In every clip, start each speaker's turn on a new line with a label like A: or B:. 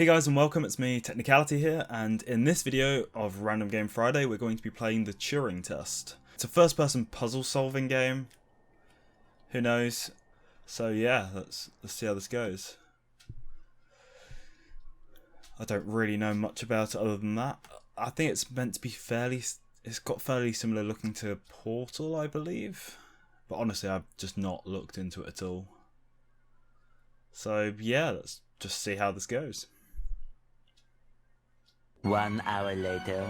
A: Hey guys and welcome, it's me Technicality here, and in this video of Random Game Friday we're going to be playing the Turing test. It's a first person puzzle solving game, who knows, so yeah, let's see how this goes. I don't really know much about it other than that. I think it's meant to be it's got fairly similar looking to Portal, I believe, but honestly I've just not looked into it at all. So yeah, let's just see how this goes.
B: 1 hour later.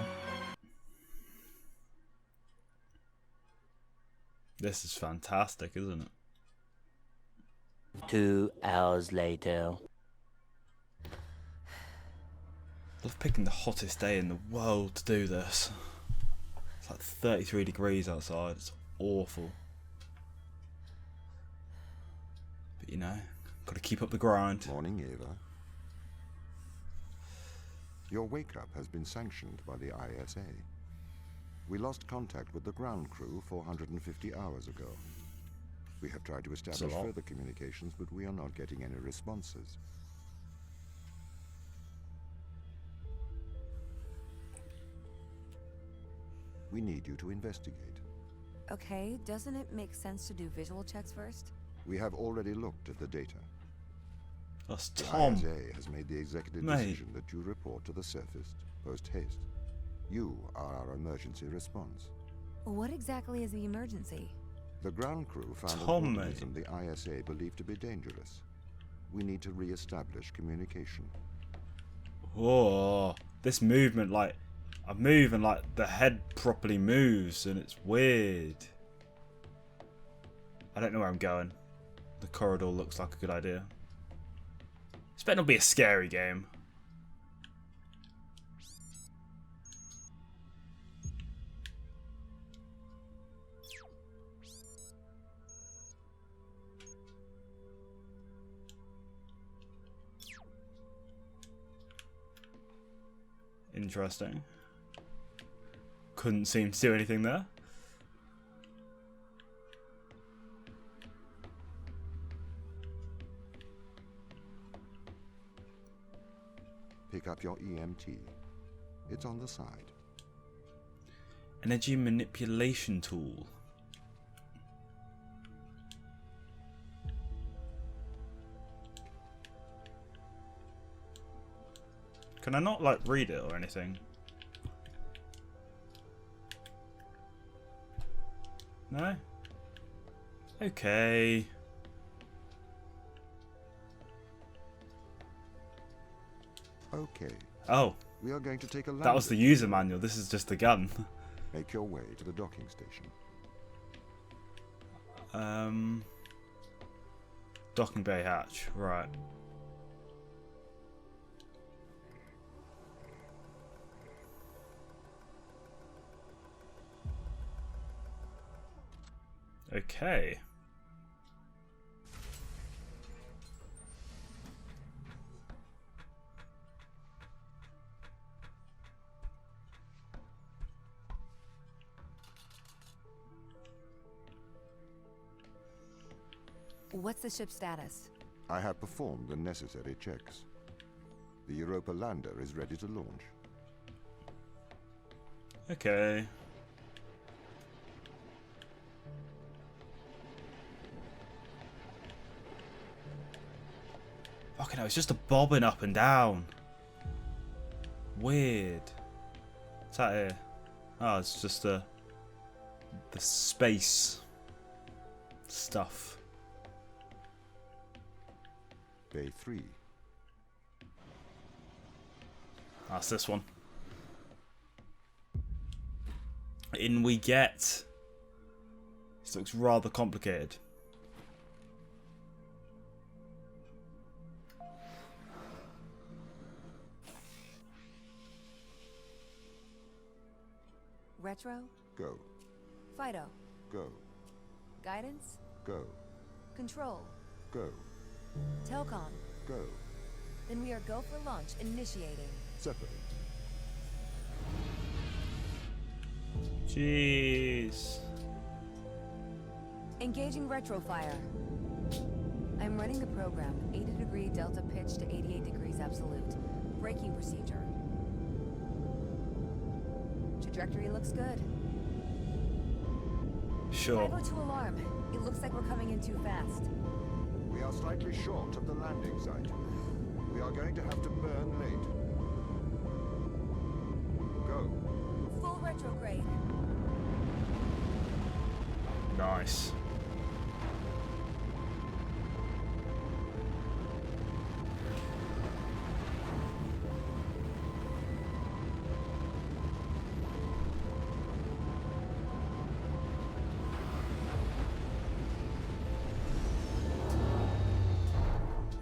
A: This is fantastic, isn't it?
B: 2 hours later.
A: I love picking the hottest day in the world to do this. It's like 33 degrees outside, it's awful. But you know, gotta keep up the grind.
C: Morning, Eva. Your wake-up has been sanctioned by the ISA. We lost contact with the ground crew 450 hours ago. We have tried to establish further communications, but we are not getting any responses. We need you to investigate.
D: Okay, doesn't it make sense to do visual checks first?
C: We have already looked at the data.
A: That's
C: The
A: Tom.
C: ISA has made the executive decision that you report to the surface post-haste. You are our emergency response.
D: What exactly is the emergency?
C: The ground crew found
A: Tom,
C: an organism the ISA believed to be dangerous. We need to re-establish communication.
A: Whoa, this movement, like, I move and like the head properly moves and it's weird. I don't know where I'm going. The corridor looks like a good idea. This better not be a scary game. Interesting. Couldn't seem to do anything there.
C: Pick up your EMT. It's on the side.
A: Energy manipulation tool. Can I not like read it or anything? No? Okay.
C: Okay.
A: Oh,
C: We are going to take a
A: that was the
C: landing.
A: user manual. This is just the gun.
C: Make your way to the docking station.
A: Docking bay hatch. Right. Okay.
D: What's the ship's status?
C: I have performed the necessary checks. The Europa lander is ready to launch.
A: Okay. Fucking hell, it's just a bobbing up and down. Weird. What's that here? Oh, it's just the space stuff.
C: Bay 3.
A: That's this one. In we get. This looks rather complicated.
D: Retro?
C: Go.
D: Fido?
C: Go.
D: Guidance?
C: Go.
D: Control?
C: Go.
D: Telcom?
C: Go.
D: Then we are go for launch initiating.
C: Separate.
A: Jeez.
D: Engaging retrofire. I'm running the program, 80 degree delta pitch to 88 degrees absolute. braking procedure. Trajectory looks good.
A: Sure.
D: 502 alarm. It looks like we're coming in too fast.
C: We are slightly short of the landing site. We are going to have to burn late. Go.
D: Full retrograde.
A: Nice.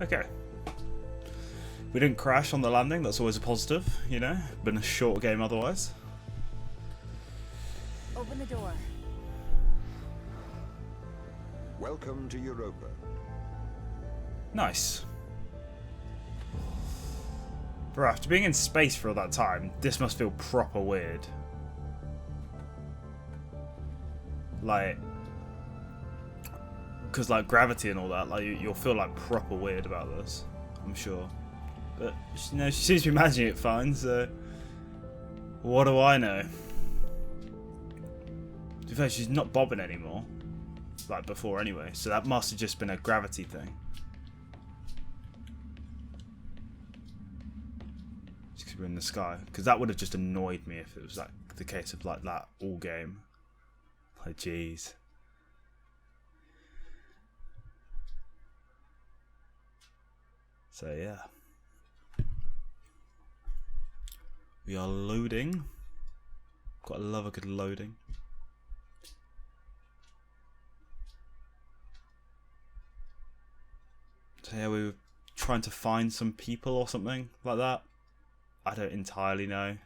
A: Okay. We didn't crash on the landing, that's always a positive, you know? Been a short game otherwise.
D: Open the door.
C: Welcome to Europa.
A: Nice. Bro, after being in space for all that time, this must feel proper weird. Like, because like gravity and all that, like you'll feel like proper weird about this, I'm sure. But you know, she seems to be managing it fine, so what do I know? To be fair, she's not bobbing anymore, like before anyway, so that must have just been a gravity thing. Just 'cause we're in the sky, because that would have just annoyed me if it was like the case of like that all game. Like, jeez. So yeah, we are loading. Gotta love a good loading. So yeah, we were trying to find some people or something like that. I don't entirely know.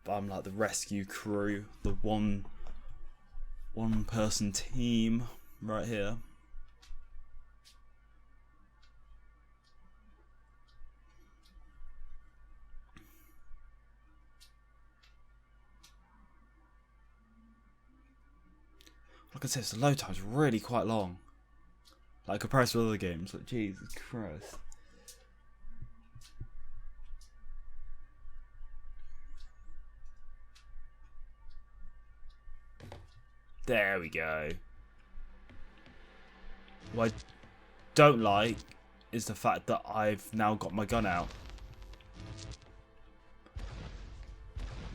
A: I'm like the rescue crew, the one person team right here. Like I said, the load time's really quite long. Like compared to other games, like Jesus Christ. There we go. What I don't like is the fact that I've now got my gun out.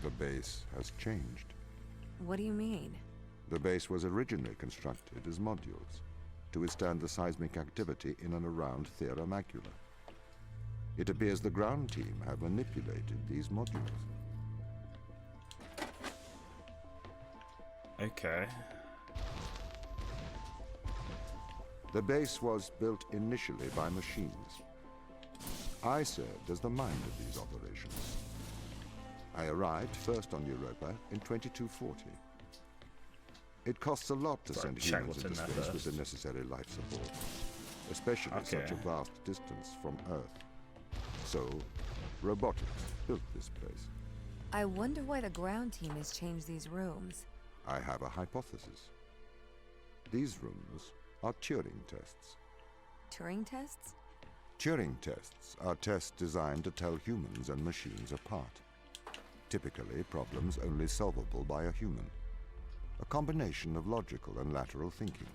C: The base has changed.
D: What do you mean?
C: The base was originally constructed as modules to withstand the seismic activity in and around Thera Macula. It appears the ground team have manipulated these modules.
A: Okay.
C: The base was built initially by machines. I served as the mind of these operations. I arrived first on Europa in 2240. It costs a lot to send humans into space with the necessary life support, especially such a vast distance from Earth. So, robotics built this place.
D: I wonder why the ground team has changed these rooms.
C: I have a hypothesis. These rooms are Turing tests.
D: Turing tests?
C: Turing tests are tests designed to tell humans and machines apart. Typically, problems only solvable by a human. A combination of logical and lateral thinking.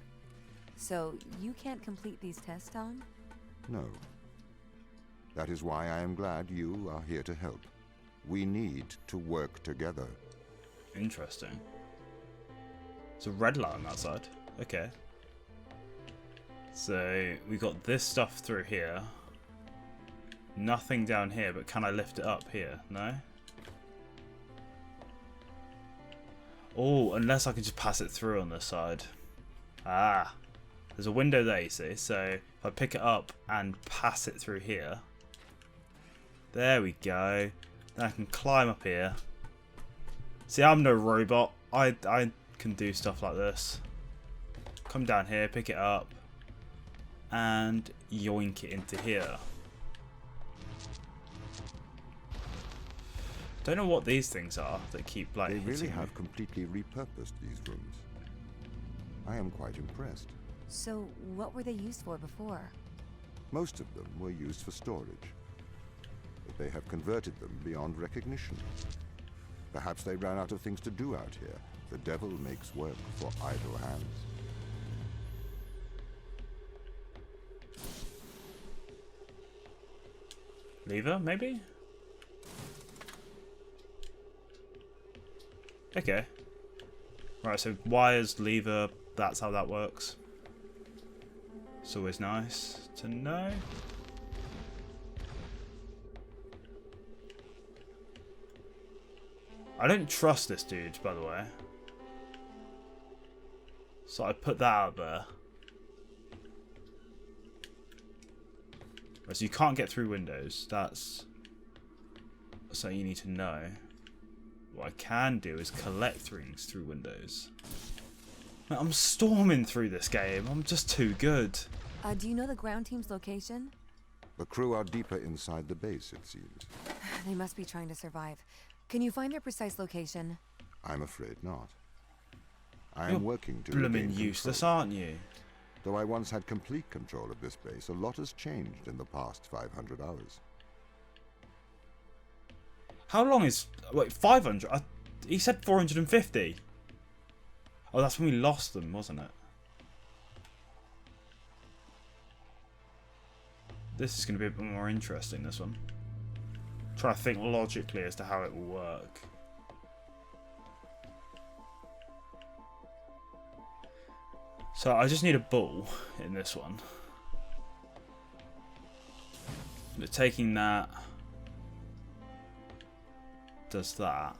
D: So, you can't complete these tests, Tom?
C: No. That is why I am glad you are here to help. We need to work together.
A: Interesting. It's a red light on that side. Okay. So, we got this stuff through here. Nothing down here, but can I lift it up here? No? Oh, unless I can just pass it through on this side. Ah. There's a window there, you see. So, if I pick it up and pass it through here. There we go. Then I can climb up here. See, I'm no robot. I can do stuff like this. Come down here, pick it up. And yoink it into here. Don't know what these things are that keep like
C: They really
A: hitting
C: have
A: me.
C: completely repurposed these rooms. I am quite impressed.
D: So, what were they used for before?
C: Most of them were used for storage. They have converted them beyond recognition. Perhaps they ran out of things to do out here. The devil makes work for idle hands.
A: Lever, maybe? Okay. Right, so wires, lever, that's how that works. It's always nice to know. I don't trust this dude, by the way. So I put that out there. Right, so you can't get through windows. That's something you need to know. What I can do is collect things through windows. Man, I'm storming through this game. I'm just too good.
D: Do you know the ground team's location?
C: The crew are deeper inside the base, it seems.
D: They must be trying to survive. Can you find their precise location?
C: I'm afraid not. I
A: You're
C: am working to
A: blooming
C: regain
A: useless,
C: control.
A: aren't you?
C: Though I once had complete control of this base, a lot has changed in the past 500 hours.
A: How long is... Wait, 500? He said 450. Oh, that's when we lost them, wasn't it? This is going to be a bit more interesting, this one. Trying to think logically as to how it will work. So I just need a ball in this one. But taking that does that.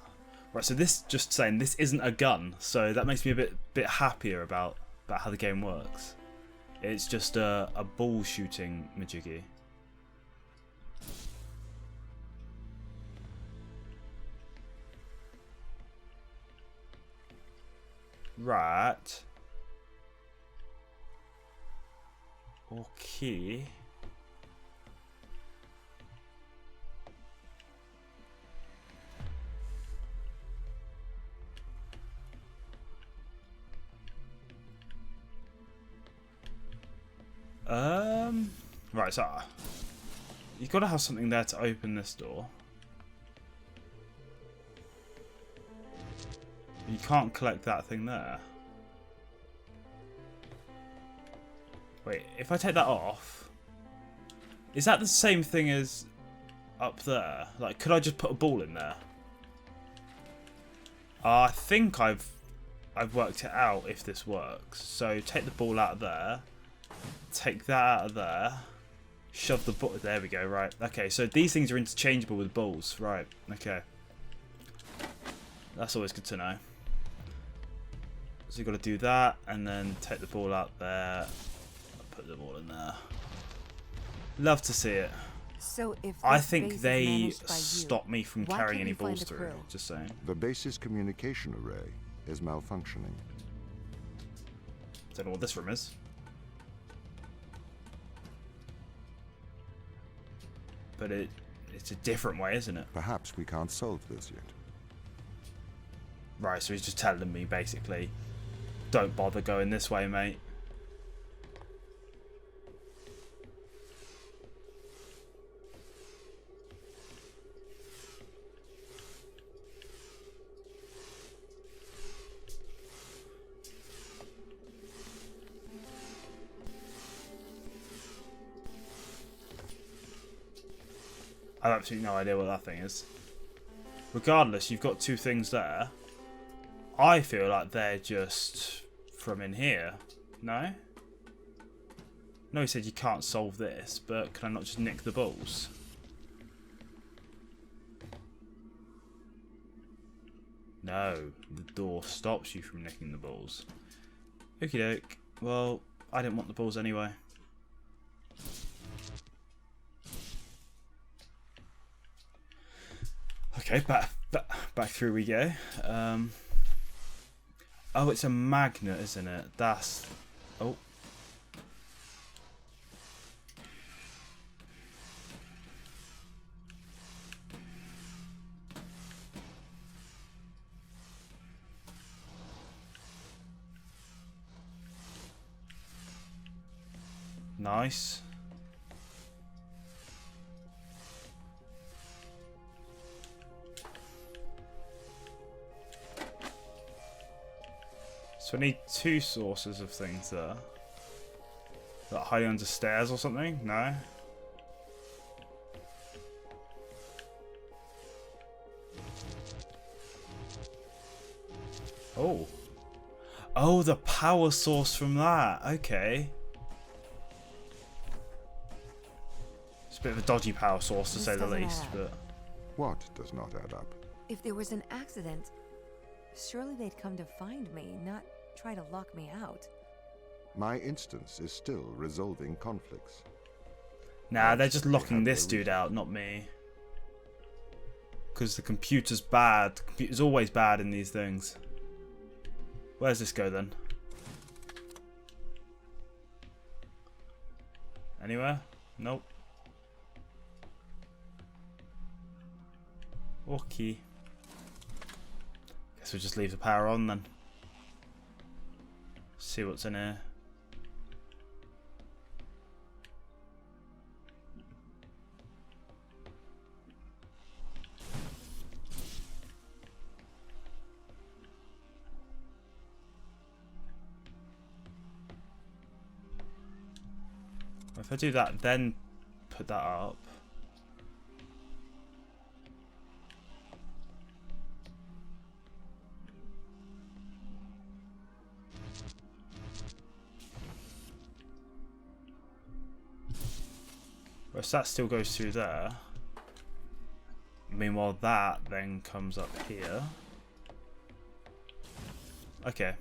A: Right, so this, just saying, this isn't a gun, so that makes me a bit happier about how the game works. It's just a ball shooting majiggy. Right. Okay. Right, so you've got to have something there to open this door. You can't collect that thing there. Wait, if I take that off, is that the same thing as up there? Like, could I just put a ball in there? I think I've worked it out if this works. So take the ball out of there, take that out of there, shove the ball. There we go. Right. Okay. So these things are interchangeable with balls. Right. Okay. That's always good to know. So you've got to do that, and then take the ball out there, put the ball in there. Love to see it.
D: So if
A: I
D: this
A: think
D: base is
A: they
D: managed by you,
A: stop me from
D: why
A: carrying
D: can't
A: any
D: we find
A: balls
D: the
A: through.
D: crew?
A: Just saying.
C: The base's communication array is malfunctioning.
A: Don't know what this room is. But it's a different way, isn't it?
C: Perhaps we can't solve this yet.
A: Right, so he's just telling me basically, don't bother going this way, mate. I have absolutely no idea what that thing is. Regardless, you've got two things there. I feel like they're just from in here. No? No, he said you can't solve this, but can I not just nick the balls? No, the door stops you from nicking the balls. Okie doke. Well, I didn't want the balls anyway. Okay, back through we go. Oh, it's a magnet, isn't it? That's... Oh. Nice. So I need 2 sources of things there. Is that hiding under stairs or something? No. Oh. Oh, the power source from that. Okay. It's a bit of a dodgy power source to
D: This
A: say the
D: doesn't
A: least,
D: add up.
A: but
C: What does not add up?
D: If there was an accident, surely they'd come to find me, not try to lock me out.
C: My instance is still resolving conflicts.
A: nah, they're just
C: They
A: locking
C: have
A: this
C: their
A: dude out, not me. Because the computer's bad. The computer's always bad in these things. Where's this go then? Anywhere? Nope. Okay. Guess we'll just leave the power on then. See what's in here. If I do that, then put that up. Whereas that still goes through there. Meanwhile, that then comes up here. Okay.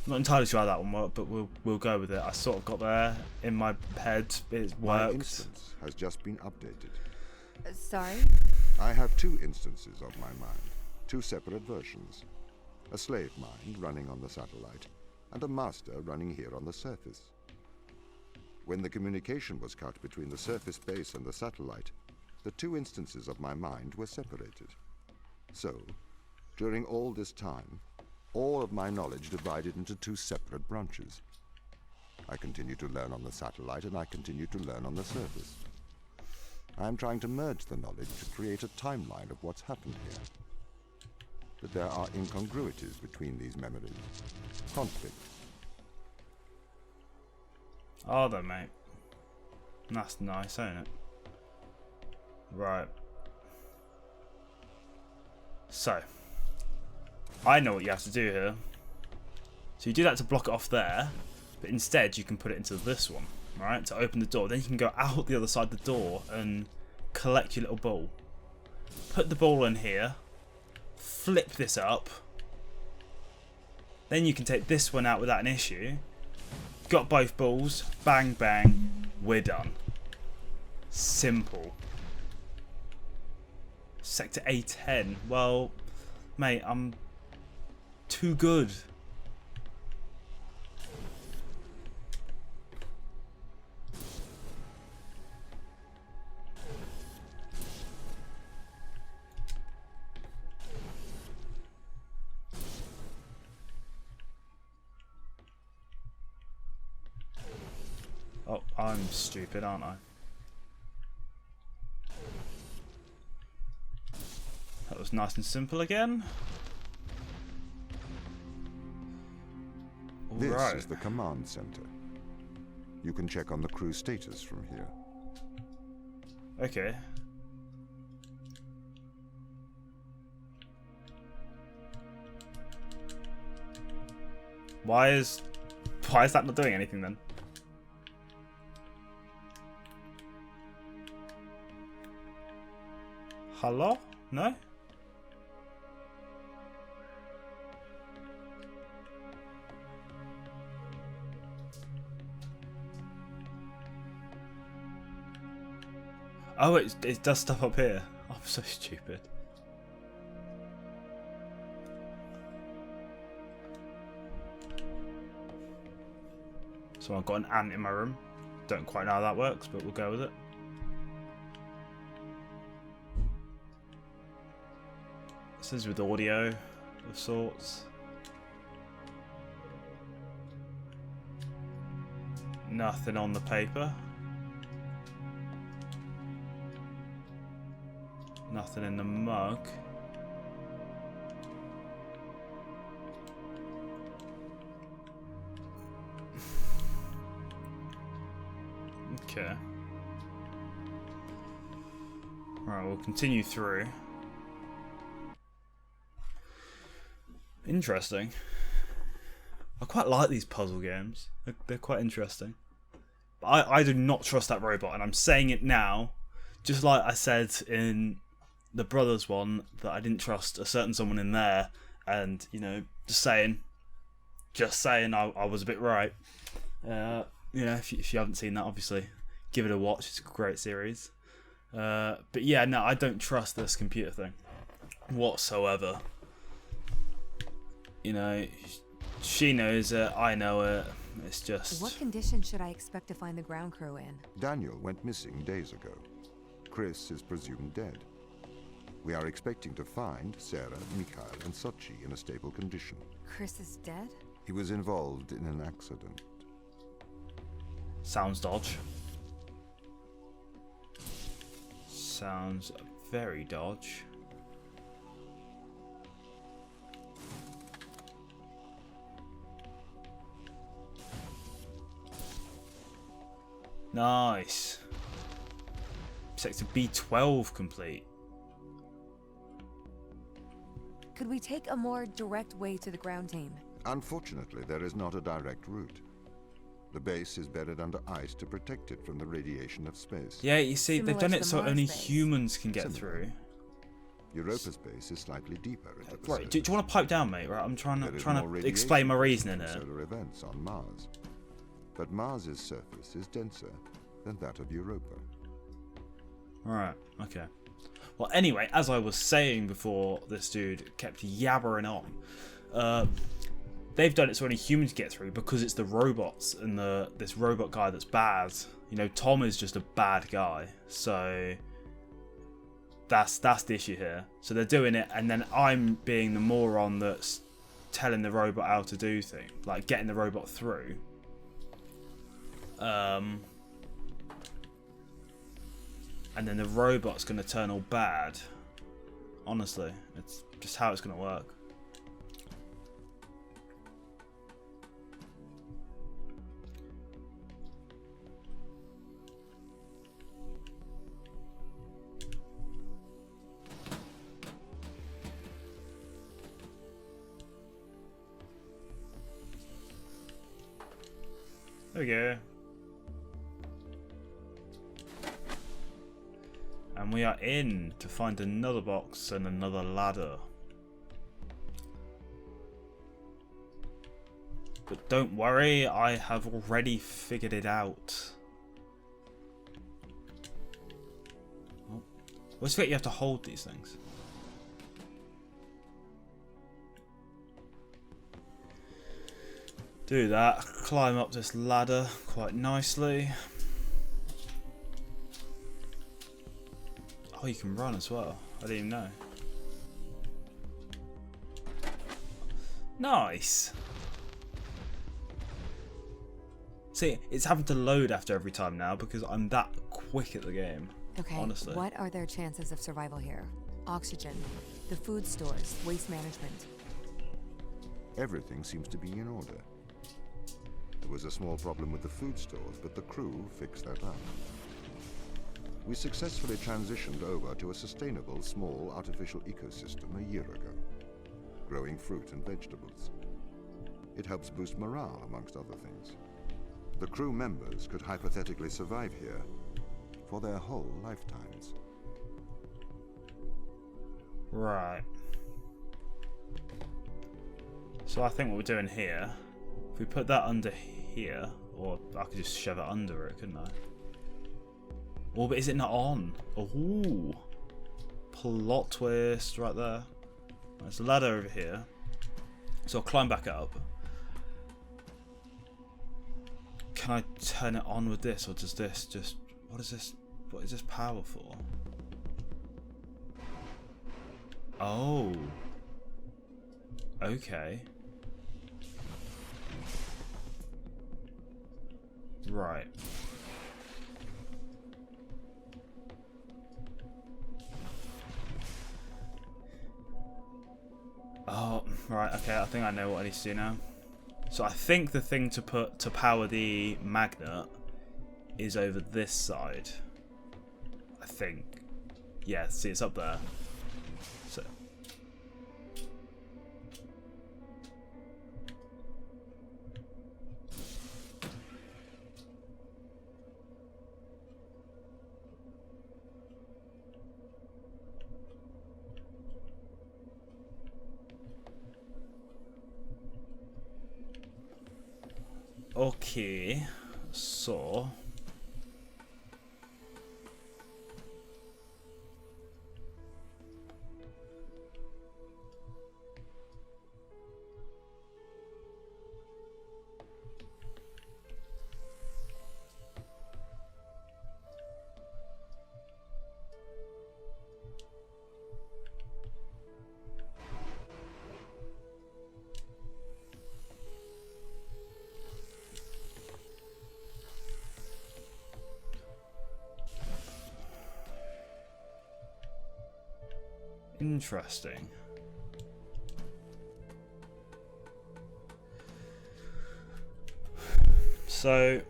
A: Not entirely sure how that one worked, but we'll go with it. I sort of got there in my head. It
C: My
A: worked.
C: instance has just been updated.
D: Sorry?
C: I have 2 instances of my mind, 2 separate versions. A slave mind running on the satellite, and a master running here on the surface. When the communication was cut between the surface base and the satellite, the 2 instances of my mind were separated. So, during all this time, all of my knowledge divided into 2 separate branches. I continue to learn on the satellite, and I continue to learn on the surface. I am trying to merge the knowledge to create a timeline of what's happened here. But there are incongruities between these memories. Conflict.
A: Are they, mate? That's nice, ain't it? Right. So, I know what you have to do here. So you do that to block it off there, but instead you can put it into this one, right? To open the door. Then you can go out the other side of the door and collect your little ball. Put the ball in here. Flip this up. Then you can take this one out without an issue. Got both balls. Bang, bang. We're done. Simple. Sector A10. Well, mate, I'm too good. Oh, I'm stupid, aren't I? That was nice and simple again.
C: This
A: Right.
C: is the command center. You can check on the crew status from here.
A: Okay. Why is that not doing anything then? Hello? No? Oh, it does stuff up here. I'm so stupid. So I've got an ant in my room. Don't quite know how that works, but we'll go with it. This is with audio of sorts. Nothing on the paper. Nothing in the mug. Alright, we'll continue through. Interesting. I quite like these puzzle games. They're quite interesting. But I do not trust that robot, and I'm saying it now, just like I said in the Brothers one, that I didn't trust a certain someone in there, and, you know, just saying I was a bit right. You know, if you haven't seen that, obviously, give it a watch. It's a great series. But yeah, no, I don't trust this computer thing whatsoever. You know, she knows it, I know it. It's just...
D: What condition should I expect to find the ground crew in?
C: Daniel went missing days ago. Chris is presumed dead. We are expecting to find Sarah, Mikhail, and Sochi in a stable condition.
D: Chris is dead?
C: He was involved in an accident.
A: Sounds dodge. Sounds very dodge. Nice. Sector B12 complete.
D: Could we take a more direct way to the ground team?
C: Unfortunately, there is not a direct route. The base is buried under ice to protect it from the radiation of space.
A: Yeah, you see,
D: Similar
A: they've done
D: to
A: it
D: the
A: so
D: Mars
A: only
D: base.
A: humans can get
C: Similar.
A: through.
C: Europa's base is slightly deeper into the
A: Right, do you want to pipe down, mate? Right, I'm trying
C: There is
A: to
C: more
A: explain my
C: radiation
A: reasoning
C: from
A: here.
C: solar events on Mars. But Mars's surface is denser than that of Europa.
A: Right, okay. Well, anyway, as I was saying before, this dude kept yabbering on. They've done it so only humans get through because it's the robots and this robot guy that's bad. You know, Tom is just a bad guy, so that's the issue here. So they're doing it, and then I'm being the moron that's telling the robot how to do things, like getting the robot through. And then the robot's going to turn all bad. Honestly, it's just how it's going to work. There we go. And we are in to find another box and another ladder. But don't worry, I have already figured it out. Oh. I always forget you have to hold these things. Do that, climb up this ladder quite nicely. Oh, you can run as well. I didn't even know. Nice. See, it's having to load after every time now because I'm that quick at the game.
D: Okay,
A: honestly.
D: what are their chances of survival here? Oxygen, the food stores, waste management.
C: Everything seems to be in order. There was a small problem with the food stores, but the crew fixed that up. We successfully transitioned over to a sustainable, small, artificial ecosystem a year ago, growing fruit and vegetables. It helps boost morale, amongst other things. The crew members could hypothetically survive here for their whole lifetimes.
A: Right. So I think what we're doing here, if we put that under here, or I could just shove it under it, couldn't I? Oh, but is it not on? Oh, plot twist right there. There's a ladder over here, so I'll climb back up. Can I turn it on with this, or does this just... What is this? What is this power for? Oh. Okay. Right. Oh, right, okay, I think I know what I need to do now. So I think the thing to put to power the magnet is over this side. I think. Yeah, see, it's up there. So. Okay, so interesting. So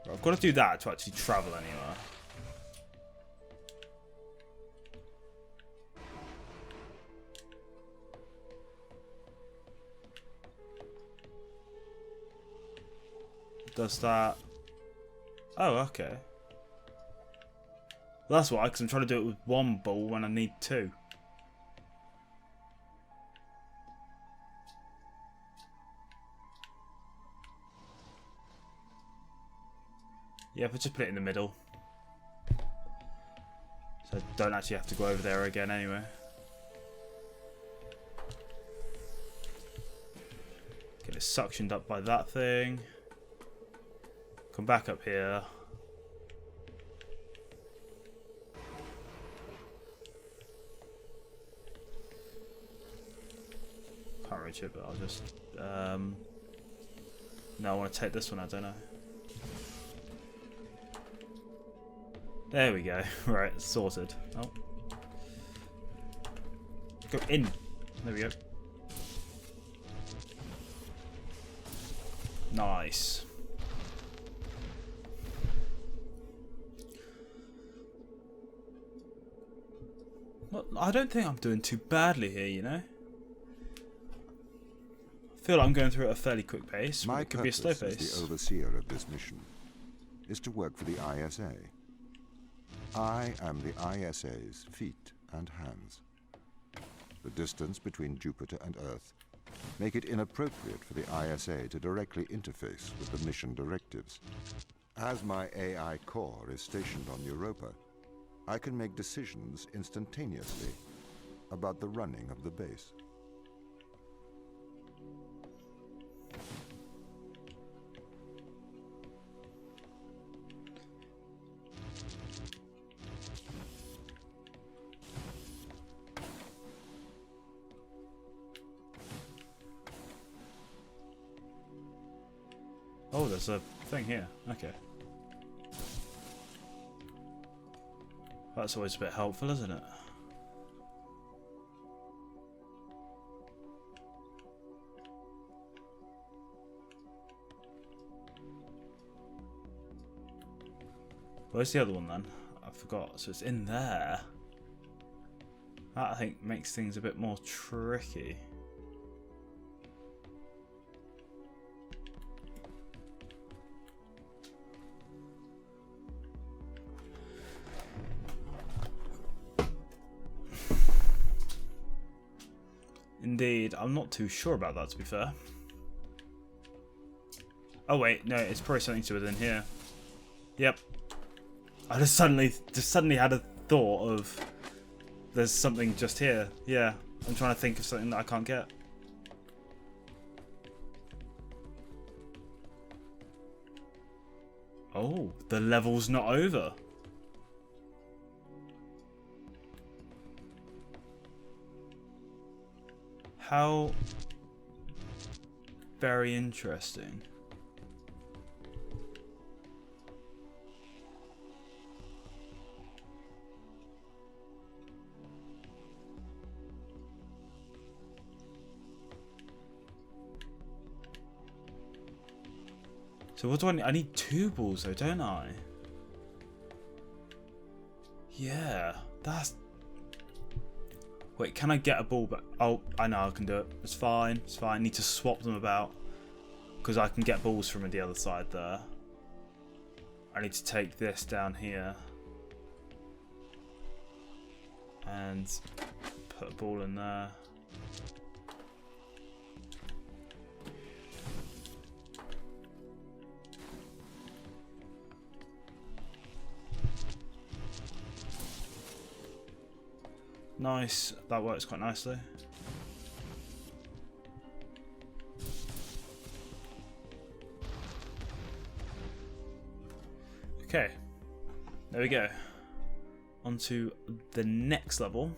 A: I've got to do that to actually travel anywhere. Does that? Oh, okay. Well, that's why, because I'm trying to do it with one ball when I need two. Yeah, but just put it in the middle. So I don't actually have to go over there again anyway. Get it suctioned up by that thing. Come back up here. Can't reach it, but I'll just... No, I want to take this one out, don't I? There we go. Right, sorted. Oh. Go in. There we go. Nice. Well, I don't think I'm doing too badly here, you know? I feel like I'm going through at a fairly quick pace, but it could be a slow pace.
C: My purpose as the overseer of this mission is to work for the ISA. I am the ISA's feet and hands. The distance between Jupiter and Earth make it inappropriate for the ISA to directly interface with the mission directives. As my AI core is stationed on Europa, I can make decisions instantaneously about the running of the base.
A: Oh, there's a thing here. Okay. That's always a bit helpful, isn't it? Where's the other one then? I forgot. So it's in there. That, I think, makes things a bit more tricky. Indeed, I'm not too sure about that, to be fair. Oh wait, no, it's probably something to within here. Yep. I just suddenly had a thought of there's something just here. Yeah, I'm trying to think of something that I can't get. Oh, the level's not over. How very interesting. So what do I need? I need 2 balls though, don't I? Yeah, that's... Wait, can I get a ball back? Oh, I know I can do it. It's fine, it's fine. I need to swap them about because I can get balls from the other side there. I need to take this down here and put a ball in there. Nice, that works quite nicely. Okay, there we go. On to the next level.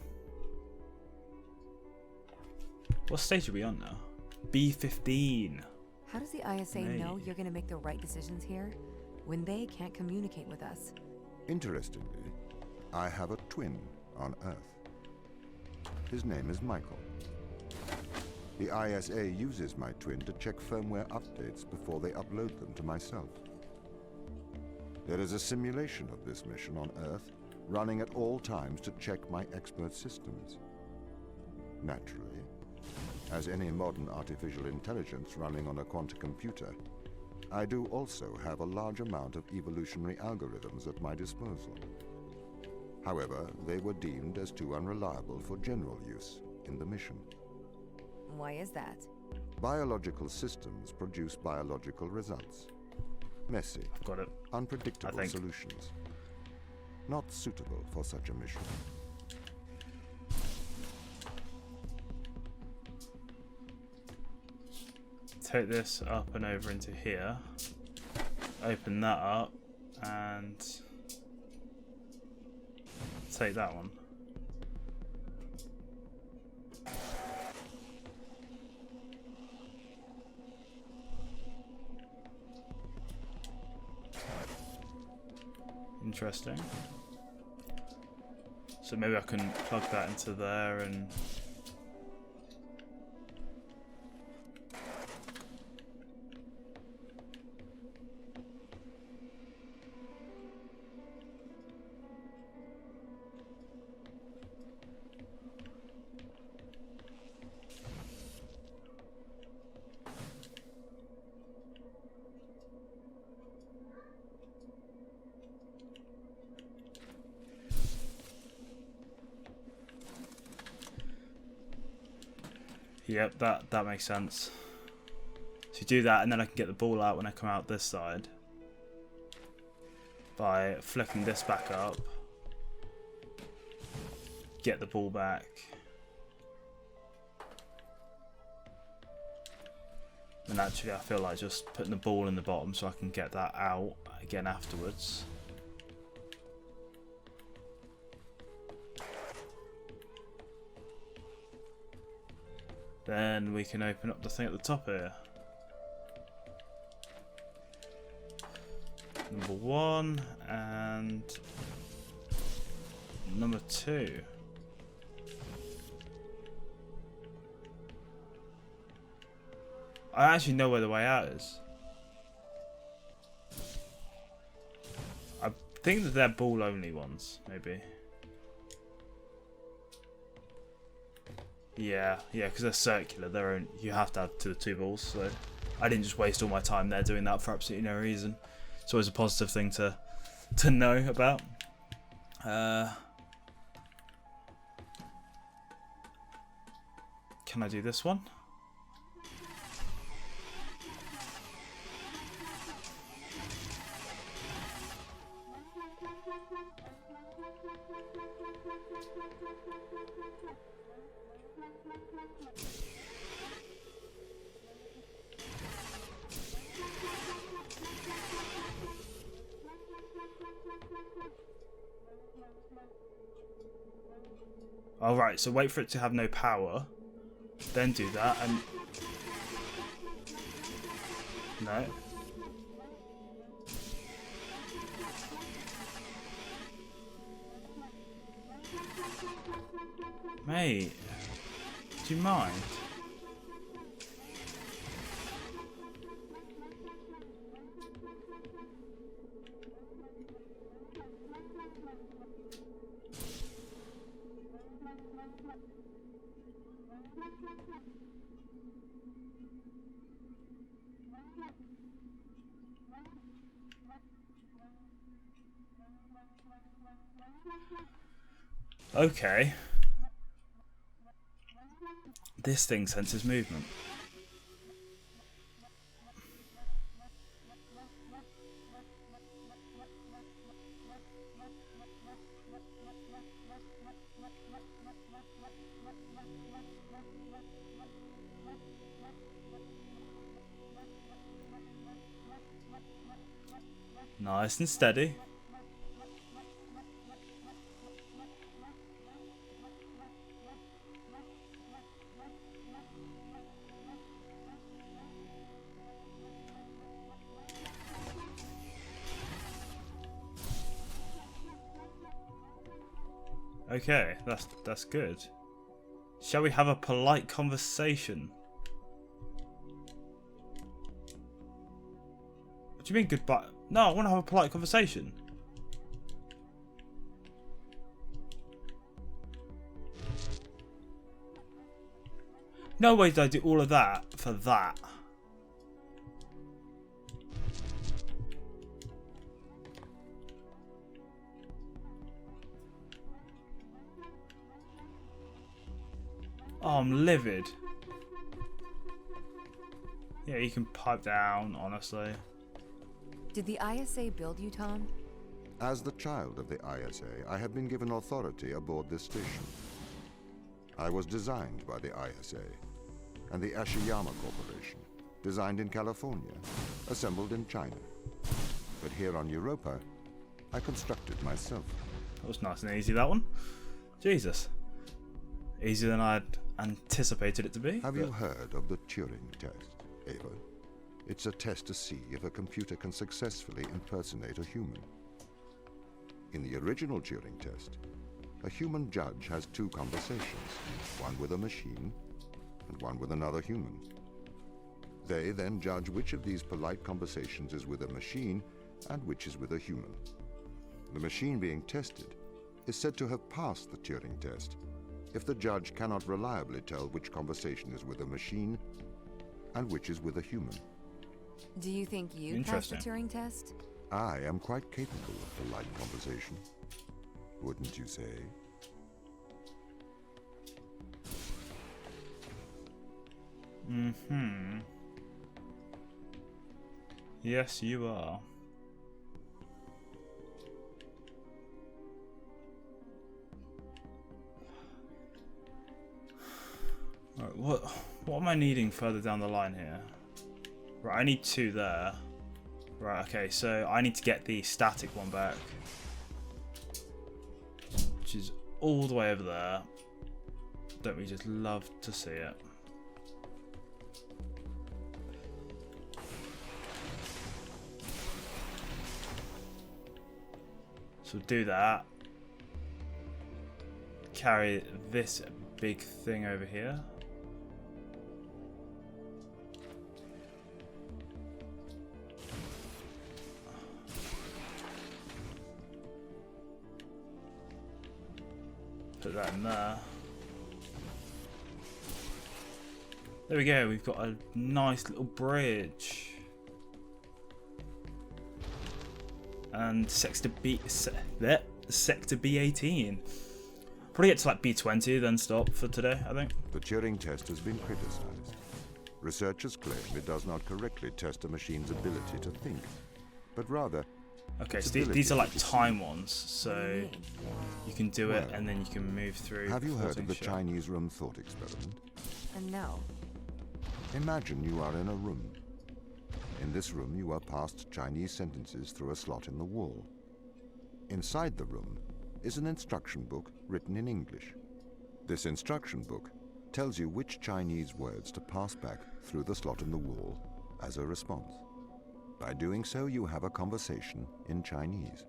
A: What stage are we on now? B15.
D: How does the ISA know you're going to make the right decisions here when they can't communicate with us?
C: Interestingly, I have a twin on Earth. His name is Michael. The ISA uses my twin to check firmware updates before they upload them to myself. There is a simulation of this mission on Earth running at all times to check my expert systems. Naturally, as any modern artificial intelligence running on a quantum computer, I do also have a large amount of evolutionary algorithms at my disposal. However, they were deemed as too unreliable for general use in the mission.
D: Why is that?
C: Biological systems produce biological results. Messy,
A: Got it.
C: unpredictable solutions. Not suitable for such a mission.
A: Take this up and over into here. Open that up and take that one. Interesting. So maybe I can plug that into there and yep, that makes sense. So you do that and then I can get the ball out when I come out this side by flicking this back up, get the ball back, and actually I feel like just putting the ball in the bottom so I can get that out again afterwards. Then we can open up the thing at the top here. Number 1 and number 2. I actually know where the way out is. I think that they're ball only ones, maybe. Yeah, because they're circular. You have to have the 2 balls. So I didn't just waste all my time there doing that for absolutely no reason. It's always a positive thing to know about. Can I do this one? Alright, so wait for it to have no power, then do that, and... No. Mate, do you mind? Okay. This thing senses movement. Nice and steady. Okay, that's good. Shall we have a polite conversation? What do you mean goodbye? No, I want to have a polite conversation. No way did I do all of that for that. Oh, I'm livid. Yeah, you can pipe down, honestly.
D: Did the ISA build you, Tom?
C: As the child of the ISA, I have been given authority aboard this station. I was designed by the ISA and the Ashiyama Corporation, designed in California, assembled in China. But here on Europa, I constructed myself.
A: That was nice and easy, that one. Jesus. Easier than I'd anticipated it to be.
C: Have you heard of the Turing test, Ava? It's a test to see if a computer can successfully impersonate a human. In the original Turing test, a human judge has two conversations, one with a machine and one with another human. They then judge which of these polite conversations is with a machine and which is with a human. The machine being tested is said to have passed the Turing test if the judge cannot reliably tell which conversation is with a machine and which is with a human.
D: Do you think you passed the Turing test?
C: I am quite capable of polite conversation. Wouldn't you say?
A: Mm-hmm. Yes, you are. Right, what am I needing further down the line here? Right, I need two there. Right, okay, so I need to get the static one back, which is all the way over there. Don't we just love to see it? So do that. Carry this big thing over here. Put that in there. There we go, we've got a nice little bridge. And sector B18. Probably get to like B20, then stop for today, I think.
C: The Turing test has been criticized. Researchers claim it does not correctly test a machine's ability to think, but rather...
A: Okay, so these are like time ones, so you can do it and then you can move through.
C: Have you heard of the Chinese room thought experiment?
D: No.
C: Imagine you are in a room. In this room, you are passed Chinese sentences through a slot in the wall. Inside the room is an instruction book written in English. This instruction book tells you which Chinese words to pass back through the slot in the wall as a response. By doing so, you have a conversation in Chinese.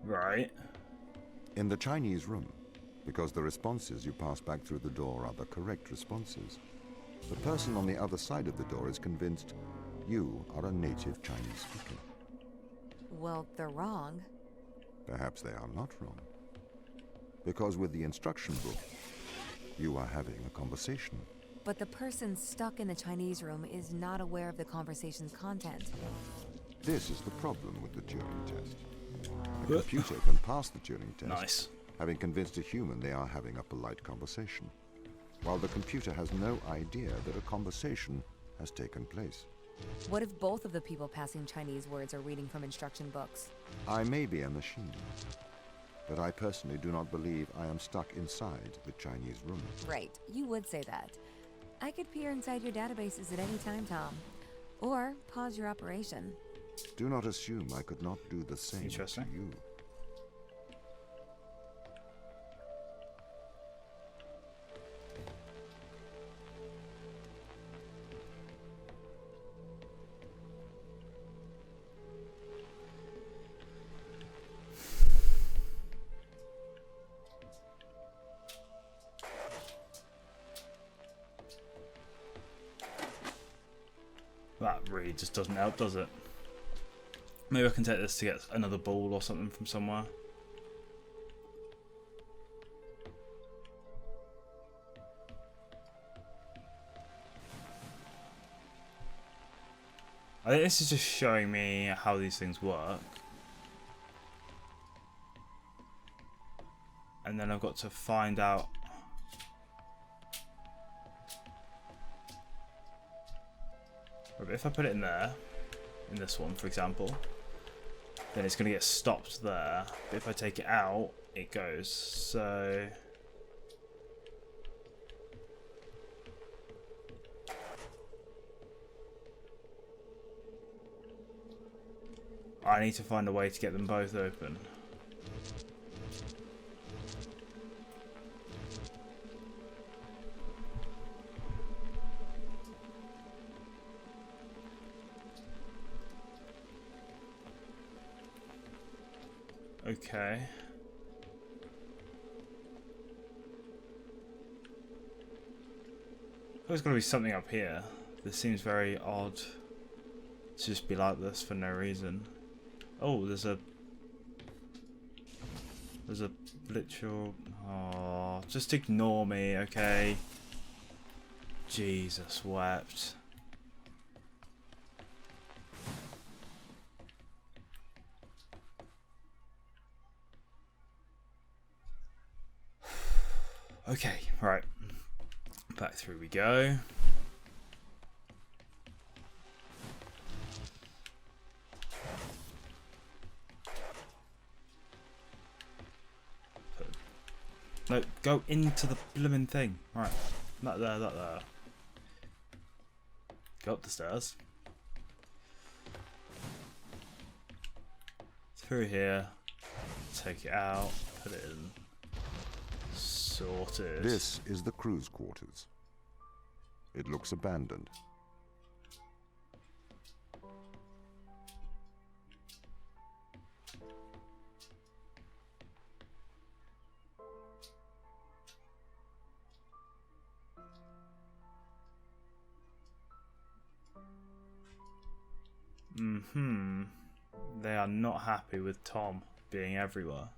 A: Right.
C: In the Chinese room, because the responses you pass back through the door are the correct responses, the person on the other side of the door is convinced you are a native Chinese speaker.
D: Well, they're wrong.
C: Perhaps they are not wrong. Because with the instruction book, you are having a conversation.
D: But the person stuck in the Chinese room is not aware of the conversation's content.
C: This is the problem with the Turing test. A computer can pass the Turing test,
A: Nice.
C: having convinced a human they are having a polite conversation, while the computer has no idea that a conversation has taken place.
D: What if both of the people passing Chinese words are reading from instruction books?
C: I may be a machine, but I personally do not believe I am stuck inside the Chinese room.
D: Right, you would say that. I could peer inside your databases at any time, Tom. Or pause your operation.
C: Do not assume I could not do the same to
A: Interesting.
C: you.
A: That really just doesn't help, does it? Maybe I can take this to get another ball or something from somewhere. I think this is just showing me how these things work. And then I've got to find out. But if I put it in there, in this one for example, then it's going to get stopped there. But if I take it out, it goes. So I need to find a way to get them both open. Okay. There's got to be something up here. This seems very odd to just be like this for no reason. Oh, there's a literal. Oh, just ignore me, okay? Jesus wept. Okay, right. Back through we go. No, go into the blooming thing. Right. That there, that there. Go up the stairs. Through here. Take it out. Put it in. Sorted.
C: This is the crew's quarters. It looks abandoned.
A: They are not happy with Tom being everywhere.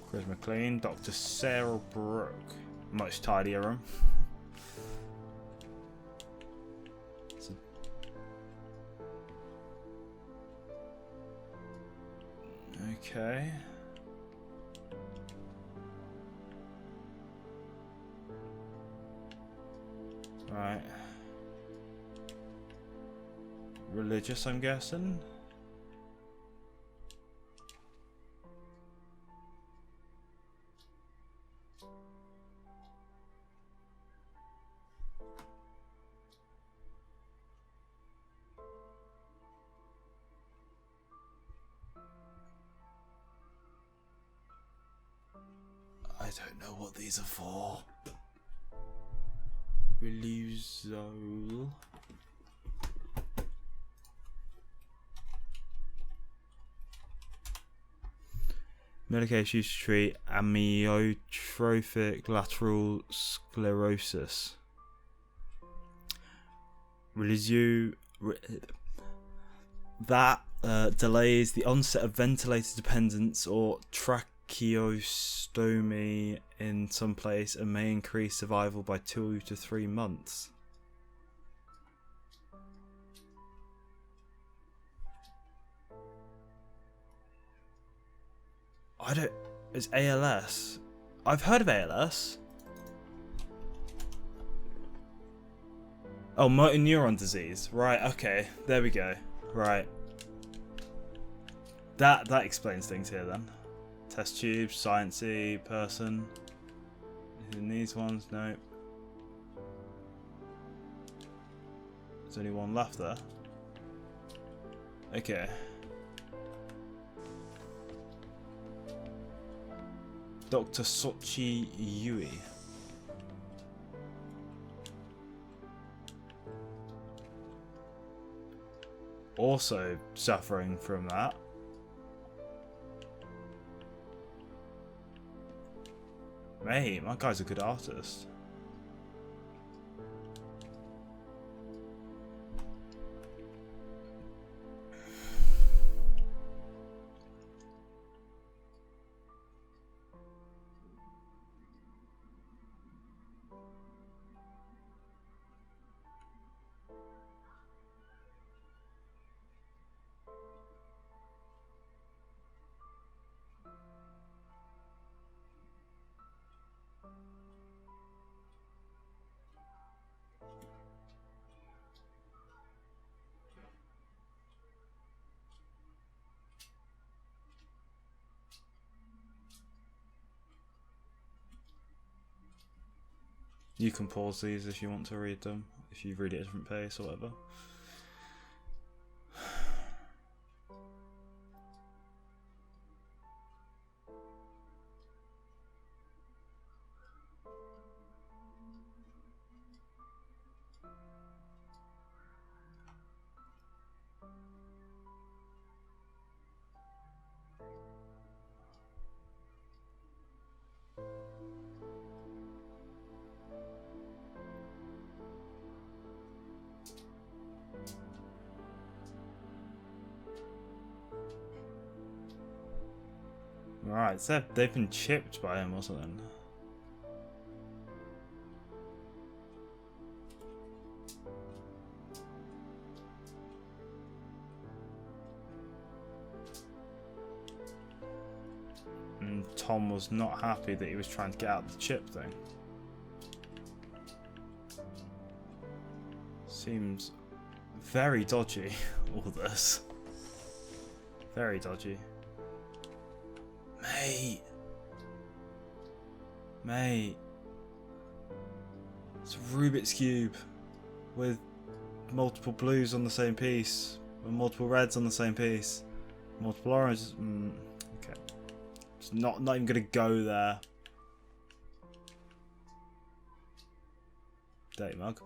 A: Chris McLean, Dr. Sarah Brooke. Much tidier room. Okay. Right. Religious, I'm guessing. don't know what these are for. Relusol. Medication used to treat amyotrophic lateral sclerosis. That delays the onset of ventilator dependence or tracheostomy in some place and may increase survival by 2 to 3 months. It's ALS. I've heard of ALS. Oh, motor neuron disease. Right, okay. There we go. Right. That explains things here then. Test tubes, sciencey, person. In these ones, no. There's only one left there. Okay. Dr. Sochi Yui. Also suffering from that. Mate, my guy's a good artist. You can pause these if you want to read them, if you read at a different pace or whatever. Right, so they've been chipped by him or something. And Tom was not happy that he was trying to get out the chip thing. Seems very dodgy, all this. Very dodgy. Mate. It's a Rubik's Cube with multiple blues on the same piece, and multiple reds on the same piece, multiple oranges. Okay. It's not even gonna go there. Dirty mug.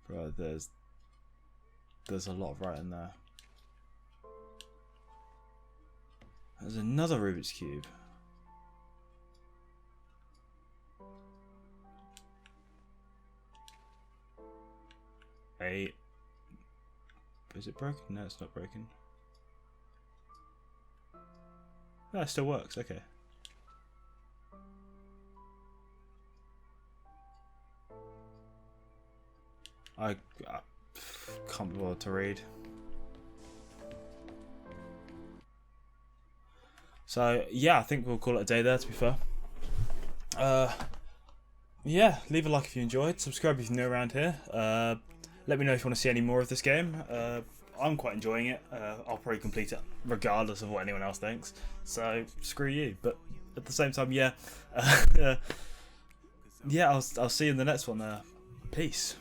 A: Bro, there's a lot of writing there. There's another Rubik's Cube. Is it broken? No, it's not broken. No, it still works. Okay. I can't be bothered to read. So yeah, I think we'll call it a day there, to be fair. yeah, leave a like if you enjoyed. Subscribe if you're new around here. Let me know if you want to see any more of this game. I'm quite enjoying it. I'll probably complete it regardless of what anyone else thinks. So screw you. But at the same time, yeah, yeah. I'll see you in the next one. Peace.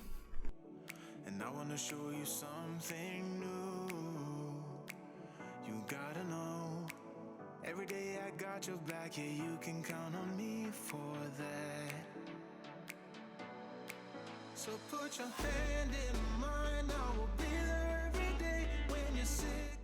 E: And I wanna show you something new. You gotta know. Every day I got your back, yeah, you can count on me for that. So put your hand in mine, I will be there every day when you're sick.